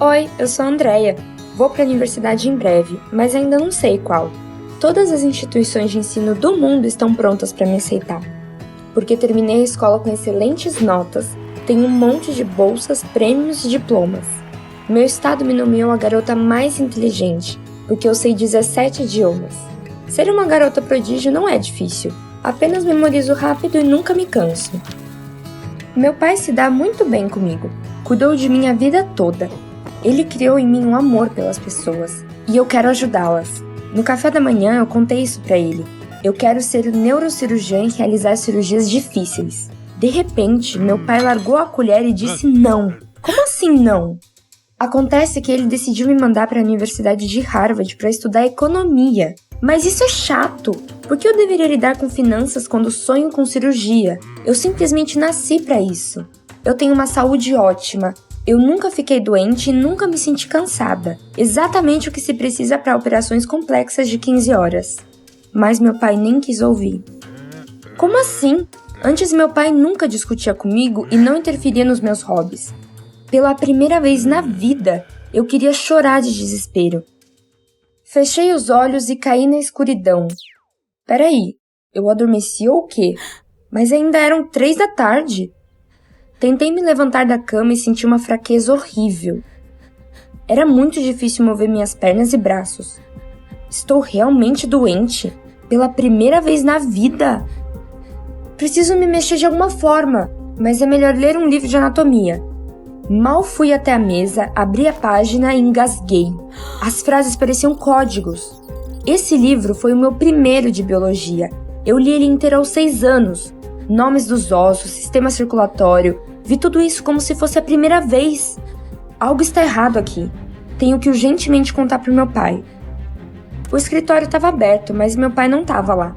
Oi, eu sou a Andrea. Vou para a universidade em breve, mas ainda não sei qual. Todas as instituições de ensino do mundo estão prontas para me aceitar. Porque terminei a escola com excelentes notas, tenho um monte de bolsas, prêmios e diplomas. Meu estado me nomeou a garota mais inteligente, porque eu sei 17 idiomas. Ser uma garota prodígio não é difícil, apenas memorizo rápido e nunca me canso. Meu pai se dá muito bem comigo, cuidou de mim a vida toda. Ele criou em mim um amor pelas pessoas, e eu quero ajudá-las. No café da manhã eu contei isso pra ele. Eu quero ser neurocirurgiã e realizar cirurgias difíceis. De repente, meu pai largou a colher e disse não. Como assim não? Acontece que ele decidiu me mandar para a Universidade de Harvard para estudar economia. Mas isso é chato. Por que eu deveria lidar com finanças quando sonho com cirurgia? Eu simplesmente nasci para isso. Eu tenho uma saúde ótima. Eu nunca fiquei doente e nunca me senti cansada. Exatamente o que se precisa para operações complexas de 15 horas. Mas meu pai nem quis ouvir. Como assim? Antes meu pai nunca discutia comigo e não interferia nos meus hobbies. Pela primeira vez na vida, eu queria chorar de desespero. Fechei os olhos e caí na escuridão. Peraí, eu adormeci ou o quê? Mas ainda eram 3 da tarde. Tentei me levantar da cama e senti uma fraqueza horrível. Era muito difícil mover minhas pernas e braços. Estou realmente doente? Pela primeira vez na vida? Preciso me mexer de alguma forma, mas é melhor ler um livro de anatomia. Mal fui até a mesa, abri a página e engasguei. As frases pareciam códigos. Esse livro foi o meu primeiro de biologia. Eu li ele inteiro aos 6 anos. Nomes dos ossos, sistema circulatório. Vi tudo isso como se fosse a primeira vez. Algo está errado aqui. Tenho que urgentemente contar para o meu pai. O escritório estava aberto, mas meu pai não estava lá.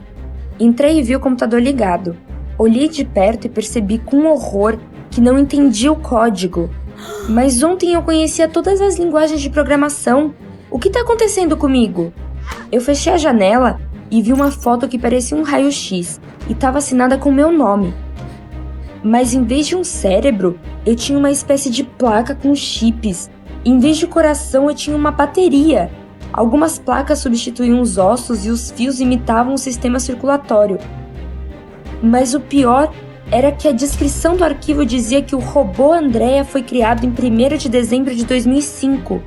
Entrei e vi o computador ligado. Olhei de perto e percebi com horror que não entendi o código. Mas ontem eu conhecia todas as linguagens de programação. O que está acontecendo comigo? Eu fechei a janela e vi uma foto que parecia um raio-x e estava assinada com meu nome. Mas em vez de um cérebro, eu tinha uma espécie de placa com chips. Em vez de coração, eu tinha uma bateria. Algumas placas substituíam os ossos e os fios imitavam o sistema circulatório. Mas o pior era que a descrição do arquivo dizia que o robô Andrea foi criado em 1º de dezembro de 2005.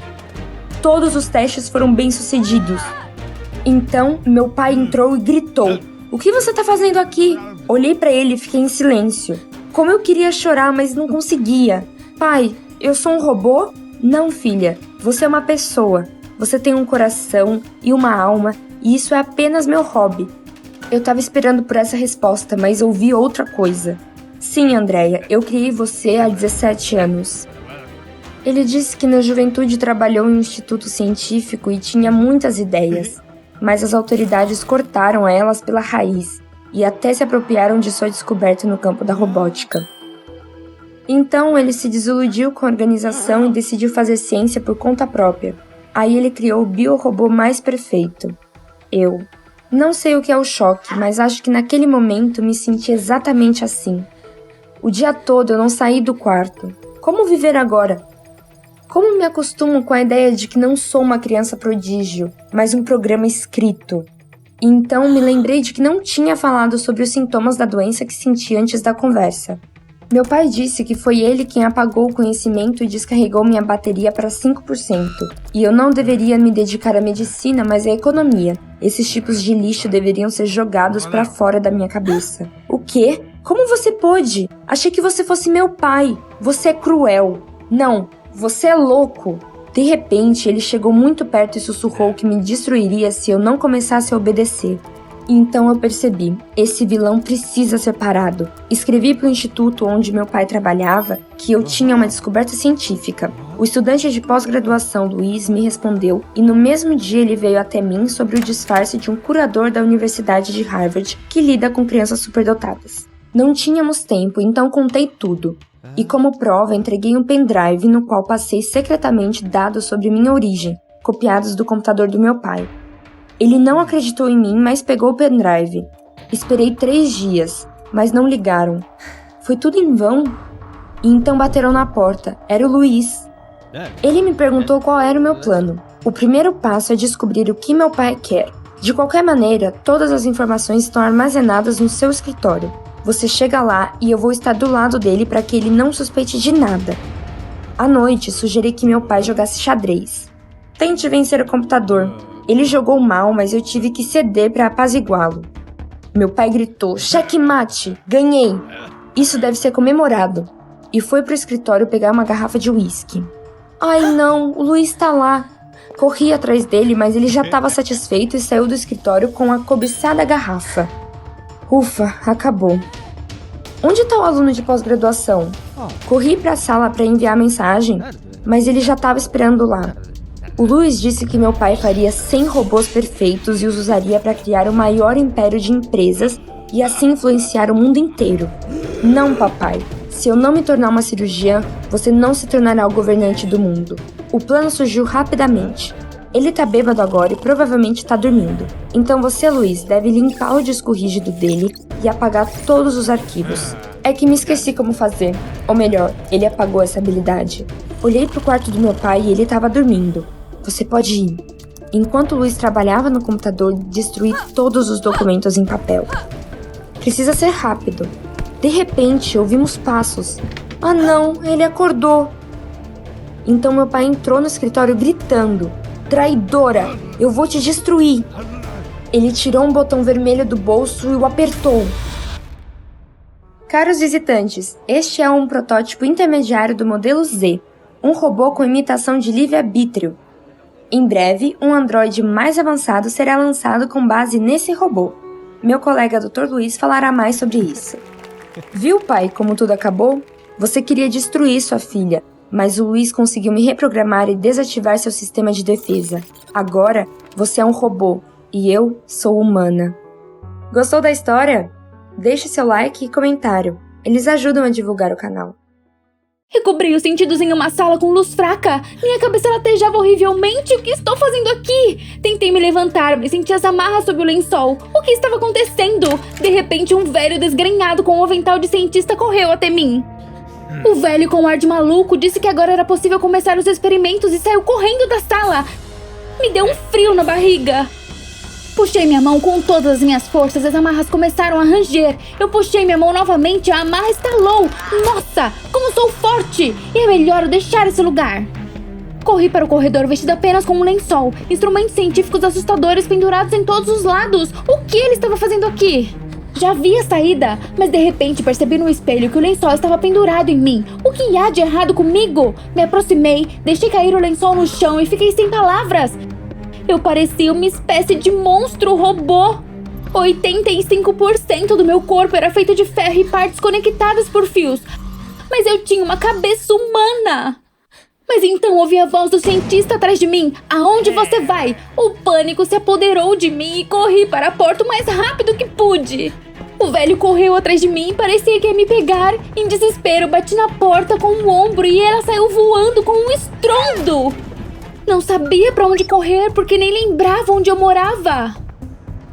Todos os testes foram bem-sucedidos. Então, meu pai entrou e gritou: "O que você está fazendo aqui?" Olhei para ele e fiquei em silêncio. Como eu queria chorar, mas não conseguia. "Pai, eu sou um robô?" "Não, filha. Você é uma pessoa. Você tem um coração e uma alma, e isso é apenas meu hobby." Eu estava esperando por essa resposta, mas ouvi outra coisa. "Sim, Andrea, eu criei você há 17 anos. Ele disse que na juventude trabalhou em um instituto científico e tinha muitas ideias, mas as autoridades cortaram elas pela raiz e até se apropriaram de sua descoberta no campo da robótica. Então ele se desiludiu com a organização e decidiu fazer ciência por conta própria. Aí ele criou o biorobô mais perfeito. Eu. Não sei o que é o choque, mas acho que naquele momento me senti exatamente assim. O dia todo eu não saí do quarto. Como viver agora? Como me acostumo com a ideia de que não sou uma criança prodígio, mas um programa escrito? E então me lembrei de que não tinha falado sobre os sintomas da doença que senti antes da conversa. Meu pai disse que foi ele quem apagou o conhecimento e descarregou minha bateria para 5%. E eu não deveria me dedicar à medicina, mas à economia. Esses tipos de lixo deveriam ser jogados para fora da minha cabeça. O quê? Como você pôde? Achei que você fosse meu pai. Você é cruel. Não, você é louco. De repente, ele chegou muito perto e sussurrou que me destruiria se eu não começasse a obedecer. Então eu percebi, esse vilão precisa ser parado. Escrevi para o instituto onde meu pai trabalhava que eu tinha uma descoberta científica. O estudante de pós-graduação Luiz me respondeu e no mesmo dia ele veio até mim sobre o disfarce de um curador da Universidade de Harvard que lida com crianças superdotadas. Não tínhamos tempo, então contei tudo. E como prova entreguei um pendrive no qual passei secretamente dados sobre minha origem, copiados do computador do meu pai. Ele não acreditou em mim, mas pegou o pendrive. Esperei 3 dias, mas não ligaram. Foi tudo em vão? E então bateram na porta. Era o Luiz. Ele me perguntou qual era o meu plano. O primeiro passo é descobrir o que meu pai quer. De qualquer maneira, todas as informações estão armazenadas no seu escritório. Você chega lá e eu vou estar do lado dele para que ele não suspeite de nada. À noite, sugeri que meu pai jogasse xadrez. Tente vencer o computador. Ele jogou mal, mas eu tive que ceder para apaziguá-lo. Meu pai gritou: "Checkmate! Ganhei!" Isso deve ser comemorado. E foi pro escritório pegar uma garrafa de uísque. Ai não, o Luiz tá lá. Corri atrás dele, mas ele já estava satisfeito e saiu do escritório com a cobiçada garrafa. Ufa, acabou. Onde está o aluno de pós-graduação? Corri para a sala para enviar a mensagem, mas ele já estava esperando lá. O Luiz disse que meu pai faria 100 robôs perfeitos e os usaria para criar o maior império de empresas e assim influenciar o mundo inteiro. Não, papai. Se eu não me tornar uma cirurgiã, você não se tornará o governante do mundo. O plano surgiu rapidamente. Ele tá bêbado agora e provavelmente tá dormindo. Então você, Luiz, deve limpar o disco rígido dele e apagar todos os arquivos. É que me esqueci como fazer. Ou melhor, ele apagou essa habilidade. Olhei pro quarto do meu pai e ele tava dormindo. Você pode ir. Enquanto Luiz trabalhava no computador, destruí todos os documentos em papel. Precisa ser rápido. De repente, ouvimos passos. Ah não, ele acordou. Então meu pai entrou no escritório gritando: "Traidora, eu vou te destruir!" Ele tirou um botão vermelho do bolso e o apertou. Caros visitantes, este é um protótipo intermediário do modelo Z, um robô com imitação de livre-arbítrio. Em breve, um androide mais avançado será lançado com base nesse robô. Meu colega Dr. Luiz falará mais sobre isso. Viu, pai, como tudo acabou? Você queria destruir sua filha, mas o Luiz conseguiu me reprogramar e desativar seu sistema de defesa. Agora, você é um robô e eu sou humana. Gostou da história? Deixe seu like e comentário. Eles ajudam a divulgar o canal. Recobrei os sentidos em uma sala com luz fraca. Minha cabeça latejava horrivelmente. O que estou fazendo aqui? Tentei me levantar, mas senti as amarras sob o lençol. O que estava acontecendo? De repente, um velho desgrenhado com um avental de cientista correu até mim. O velho, com um ar de maluco, disse que agora era possível começar os experimentos e saiu correndo da sala. Me deu um frio na barriga. Puxei minha mão com todas as minhas forças e as amarras começaram a ranger. Eu puxei minha mão novamente e a amarra estalou. Nossa, como sou forte! E é melhor eu deixar esse lugar. Corri para o corredor vestido apenas com um lençol, instrumentos científicos assustadores pendurados em todos os lados. O que ele estava fazendo aqui? Já vi a saída, mas de repente percebi no espelho que o lençol estava pendurado em mim. O que há de errado comigo? Me aproximei, deixei cair o lençol no chão e fiquei sem palavras. Eu parecia uma espécie de monstro robô. 85% do meu corpo era feito de ferro e partes conectadas por fios. Mas eu tinha uma cabeça humana. Mas então ouvi a voz do cientista atrás de mim. Aonde você vai? O pânico se apoderou de mim e corri para a porta o mais rápido que pude. O velho correu atrás de mim e parecia que ia me pegar. Em desespero, bati na porta com o ombro e ela saiu voando com um estrondo. Não sabia pra onde correr porque nem lembrava onde eu morava.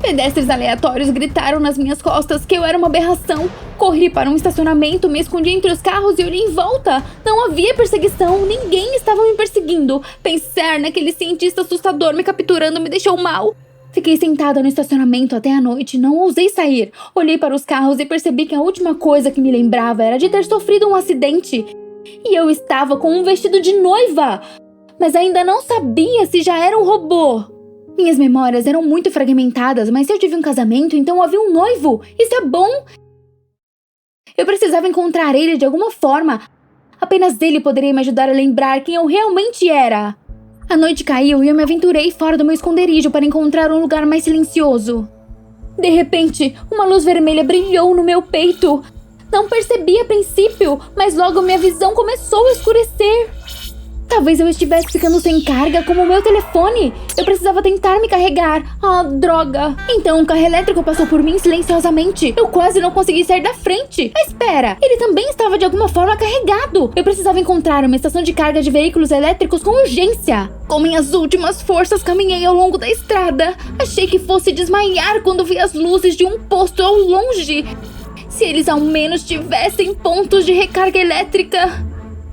Pedestres aleatórios gritaram nas minhas costas que eu era uma aberração. Corri para um estacionamento, me escondi entre os carros e olhei em volta. Não havia perseguição, ninguém estava me perseguindo. Pensar naquele cientista assustador me capturando me deixou mal. Fiquei sentada no estacionamento até a noite, não ousei sair. Olhei para os carros e percebi que a última coisa que me lembrava era de ter sofrido um acidente. E eu estava com um vestido de noiva. Mas ainda não sabia se já era um robô. Minhas memórias eram muito fragmentadas, mas se eu tive um casamento, então havia um noivo. Isso é bom. Eu precisava encontrar ele de alguma forma. Apenas ele poderia me ajudar a lembrar quem eu realmente era. A noite caiu e eu me aventurei fora do meu esconderijo para encontrar um lugar mais silencioso. De repente, uma luz vermelha brilhou no meu peito. Não percebi a princípio, mas logo minha visão começou a escurecer. Talvez eu estivesse ficando sem carga, como o meu telefone. Eu precisava tentar me carregar. Ah, droga. Então um carro elétrico passou por mim silenciosamente. Eu quase não consegui sair da frente. Mas espera, ele também estava de alguma forma carregado. Eu precisava encontrar uma estação de carga de veículos elétricos com urgência. Com minhas últimas forças, caminhei ao longo da estrada. Achei que fosse desmaiar quando vi as luzes de um posto ao longe. Se eles ao menos tivessem pontos de recarga elétrica.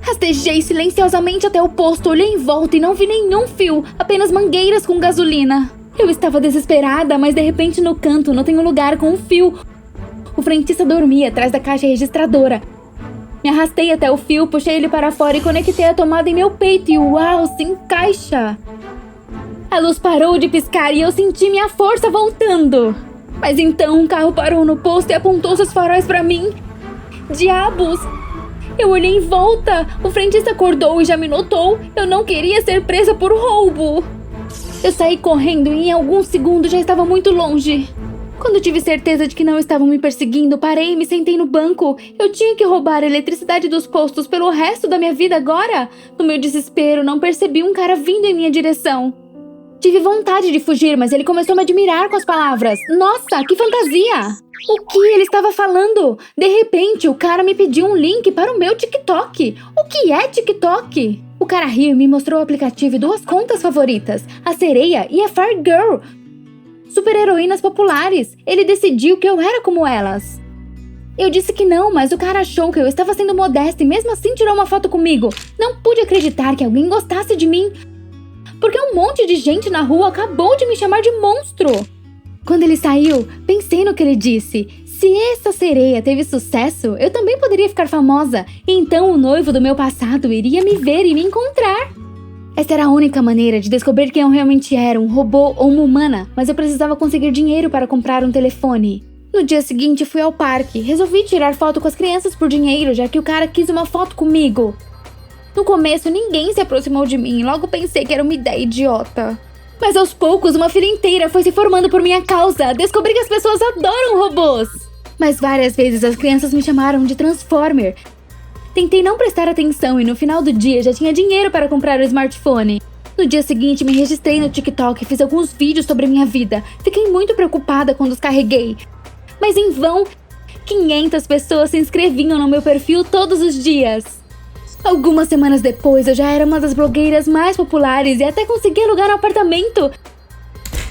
Rastejei silenciosamente até o posto, olhei em volta e não vi nenhum fio, apenas mangueiras com gasolina. Eu estava desesperada, mas de repente no canto notei um lugar com um fio. O frentista dormia atrás da caixa registradora. Me arrastei até o fio, puxei ele para fora e conectei a tomada em meu peito e uau, se encaixa! A luz parou de piscar e eu senti minha força voltando. Mas então um carro parou no posto e apontou seus faróis para mim. Diabos! Eu olhei em volta. O frentista acordou e já me notou. Eu não queria ser presa por roubo. Eu saí correndo e em alguns segundos já estava muito longe. Quando tive certeza de que não estavam me perseguindo, parei e me sentei no banco. Eu tinha que roubar a eletricidade dos postos pelo resto da minha vida agora? No meu desespero, não percebi um cara vindo em minha direção. Tive vontade de fugir, mas ele começou a me admirar com as palavras. Nossa, que fantasia! O que ele estava falando? De repente, o cara me pediu um link para o meu TikTok. O que é TikTok? O cara riu e me mostrou o aplicativo e 2 contas favoritas, a Sereia e a Fargirl. Super-heroínas populares. Ele decidiu que eu era como elas. Eu disse que não, mas o cara achou que eu estava sendo modesta e mesmo assim tirou uma foto comigo. Não pude acreditar que alguém gostasse de mim. Porque um monte de gente na rua acabou de me chamar de monstro. Quando ele saiu, pensei no que ele disse. Se essa sereia teve sucesso, eu também poderia ficar famosa. E então o noivo do meu passado iria me ver e me encontrar. Essa era a única maneira de descobrir quem eu realmente era, um robô ou uma humana. Mas eu precisava conseguir dinheiro para comprar um telefone. No dia seguinte, fui ao parque. Resolvi tirar foto com as crianças por dinheiro, já que o cara quis uma foto comigo. No começo, ninguém se aproximou de mim e logo pensei que era uma ideia idiota. Mas aos poucos, uma fila inteira foi se formando por minha causa. Descobri que as pessoas adoram robôs. Mas várias vezes as crianças me chamaram de Transformer. Tentei não prestar atenção e no final do dia já tinha dinheiro para comprar o smartphone. No dia seguinte, me registrei no TikTok e fiz alguns vídeos sobre minha vida. Fiquei muito preocupada quando os carreguei. Mas em vão, 500 pessoas se inscreviam no meu perfil todos os dias. Algumas semanas depois, eu já era uma das blogueiras mais populares e até consegui alugar um apartamento.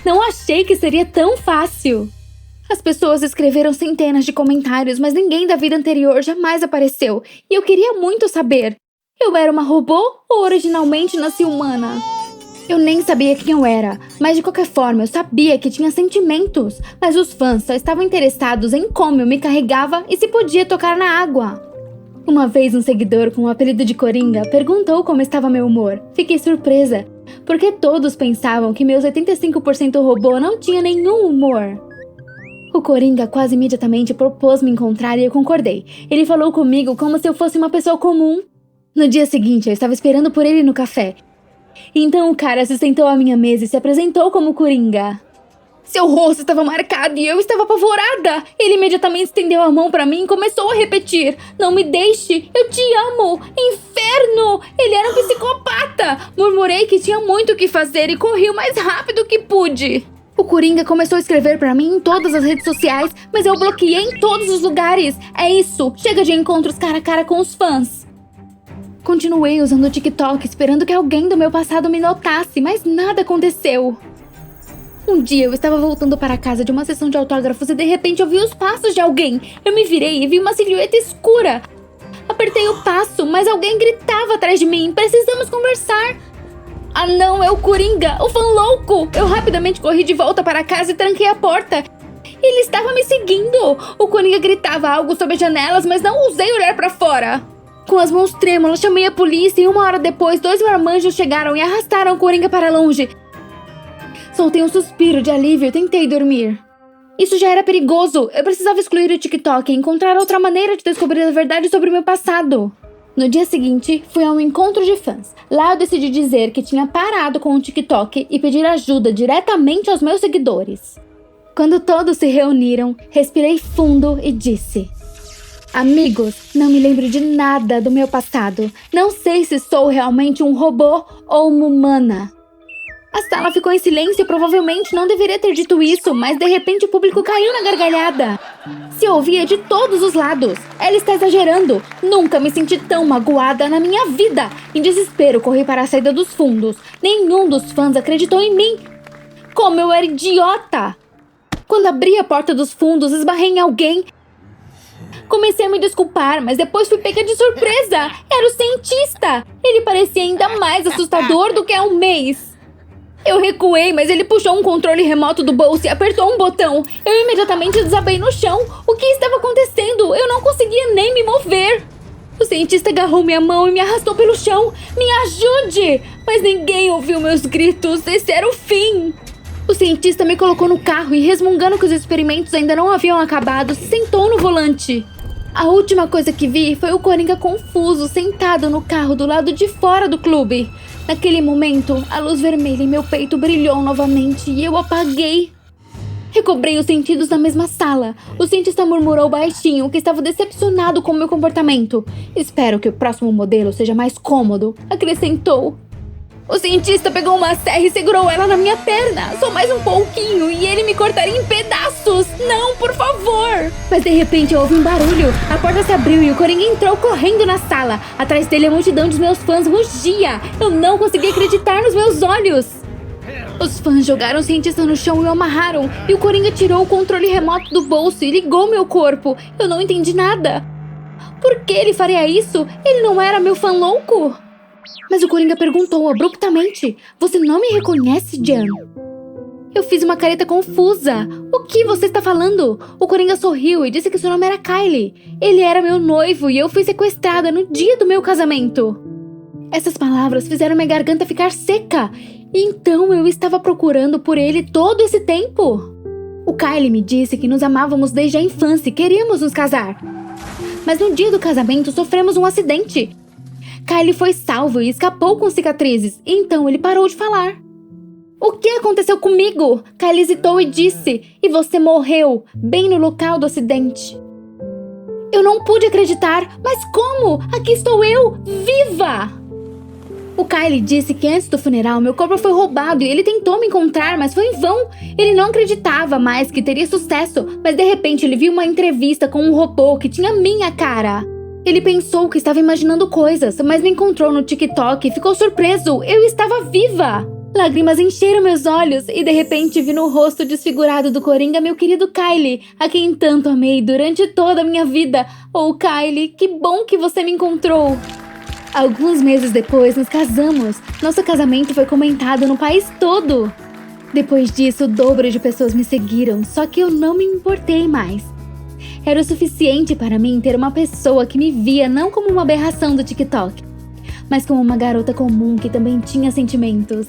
Não achei que seria tão fácil. As pessoas escreveram centenas de comentários, mas ninguém da vida anterior jamais apareceu. E eu queria muito saber. Eu era uma robô ou originalmente nasci humana? Eu nem sabia quem eu era, mas de qualquer forma eu sabia que tinha sentimentos. Mas os fãs só estavam interessados em como eu me carregava e se podia tocar na água. Uma vez um seguidor com o apelido de Coringa perguntou como estava meu humor. Fiquei surpresa, porque todos pensavam que meus 85% robô não tinha nenhum humor. O Coringa quase imediatamente propôs me encontrar e eu concordei. Ele falou comigo como se eu fosse uma pessoa comum. No dia seguinte, eu estava esperando por ele no café. Então o cara se sentou à minha mesa e se apresentou como Coringa. Seu rosto estava marcado e eu estava apavorada. Ele imediatamente estendeu a mão para mim e começou a repetir. Não me deixe, eu te amo, inferno. Ele era um psicopata. Murmurei que tinha muito o que fazer e corri o mais rápido que pude. O Coringa começou a escrever para mim em todas as redes sociais, mas eu bloqueei em todos os lugares. É isso, chega de encontros cara a cara com os fãs. Continuei usando o TikTok esperando que alguém do meu passado me notasse, mas nada aconteceu. Um dia eu estava voltando para casa de uma sessão de autógrafos e de repente ouvi os passos de alguém. Eu me virei e vi uma silhueta escura. Apertei o passo, mas alguém gritava atrás de mim. Precisamos conversar. Ah não, é o Coringa, o fã louco. Eu rapidamente corri de volta para casa e tranquei a porta. Ele estava me seguindo. O Coringa gritava algo sobre as janelas, mas não ousei olhar para fora. Com as mãos trêmulas, chamei a polícia e 1 hora depois, 2 marmanjos chegaram e arrastaram o Coringa para longe. Soltei um suspiro de alívio e tentei dormir. Isso já era perigoso. Eu precisava excluir o TikTok e encontrar outra maneira de descobrir a verdade sobre o meu passado. No dia seguinte, fui a um encontro de fãs. Lá eu decidi dizer que tinha parado com o TikTok e pedir ajuda diretamente aos meus seguidores. Quando todos se reuniram, respirei fundo e disse: amigos, não me lembro de nada do meu passado. Não sei se sou realmente um robô ou uma humana. A sala ficou em silêncio e provavelmente não deveria ter dito isso, mas de repente o público caiu na gargalhada. Se ouvia de todos os lados. Ela está exagerando. Nunca me senti tão magoada na minha vida. Em desespero, corri para a saída dos fundos. Nenhum dos fãs acreditou em mim. Como eu era idiota! Quando abri a porta dos fundos, esbarrei em alguém. Comecei a me desculpar, mas depois fui pega de surpresa. Era o cientista. Ele parecia ainda mais assustador do que há um mês. Eu recuei, mas ele puxou um controle remoto do bolso e apertou um botão. Eu imediatamente desabei no chão. O que estava acontecendo? Eu não conseguia nem me mover. O cientista agarrou minha mão e me arrastou pelo chão. Me ajude! Mas ninguém ouviu meus gritos. Esse era o fim. O cientista me colocou no carro e, resmungando que os experimentos ainda não haviam acabado, se sentou no volante. A última coisa que vi foi o Coringa confuso, sentado no carro do lado de fora do clube. Naquele momento, a luz vermelha em meu peito brilhou novamente e eu apaguei. Recobrei os sentidos na mesma sala. O cientista murmurou baixinho que estava decepcionado com meu comportamento. Espero que o próximo modelo seja mais cômodo, acrescentou. O cientista pegou uma serra e segurou ela na minha perna. Só mais um pouquinho e ele me cortaria em pedaços. Não, por favor. Mas de repente houve um barulho. A porta se abriu e o Coringa entrou correndo na sala. Atrás dele a multidão dos meus fãs rugia. Eu não conseguia acreditar nos meus olhos. Os fãs jogaram o cientista no chão e o amarraram. E o Coringa tirou o controle remoto do bolso e ligou meu corpo. Eu não entendi nada. Por que ele faria isso? Ele não era meu fã louco? Mas o Coringa perguntou abruptamente: Você não me reconhece, Jan? Eu fiz uma careta confusa. O que você está falando? O Coringa sorriu e disse que seu nome era Kylie. Ele era meu noivo e eu fui sequestrada no dia do meu casamento. Essas palavras fizeram minha garganta ficar seca. Então eu estava procurando por ele todo esse tempo. O Kylie me disse que nos amávamos desde a infância e queríamos nos casar. Mas no dia do casamento sofremos um acidente. Kylie foi salvo e escapou com cicatrizes, então ele parou de falar. O que aconteceu comigo? Kylie hesitou e disse, e você morreu, bem no local do acidente. Eu não pude acreditar, mas como? Aqui estou eu, viva! O Kylie disse que antes do funeral meu corpo foi roubado e ele tentou me encontrar, mas foi em vão. Ele não acreditava mais que teria sucesso, mas de repente ele viu uma entrevista com um robô que tinha minha cara. Ele pensou que estava imaginando coisas, mas me encontrou no TikTok e ficou surpreso. Eu estava viva! Lágrimas encheram meus olhos e de repente vi no rosto desfigurado do Coringa meu querido Kylie, a quem tanto amei durante toda a minha vida. Oh, Kylie, que bom que você me encontrou! Alguns meses depois nos casamos. Nosso casamento foi comentado no país todo. Depois disso, o dobro de pessoas me seguiram, só que eu não me importei mais. Era o suficiente para mim ter uma pessoa que me via não como uma aberração do TikTok, mas como uma garota comum que também tinha sentimentos.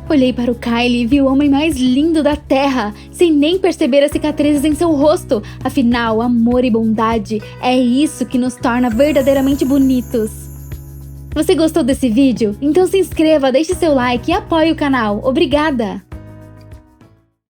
Olhei para o Kylie e vi o homem mais lindo da Terra, sem nem perceber as cicatrizes em seu rosto. Afinal, amor e bondade é isso que nos torna verdadeiramente bonitos. Você gostou desse vídeo? Então se inscreva, deixe seu like e apoie o canal. Obrigada!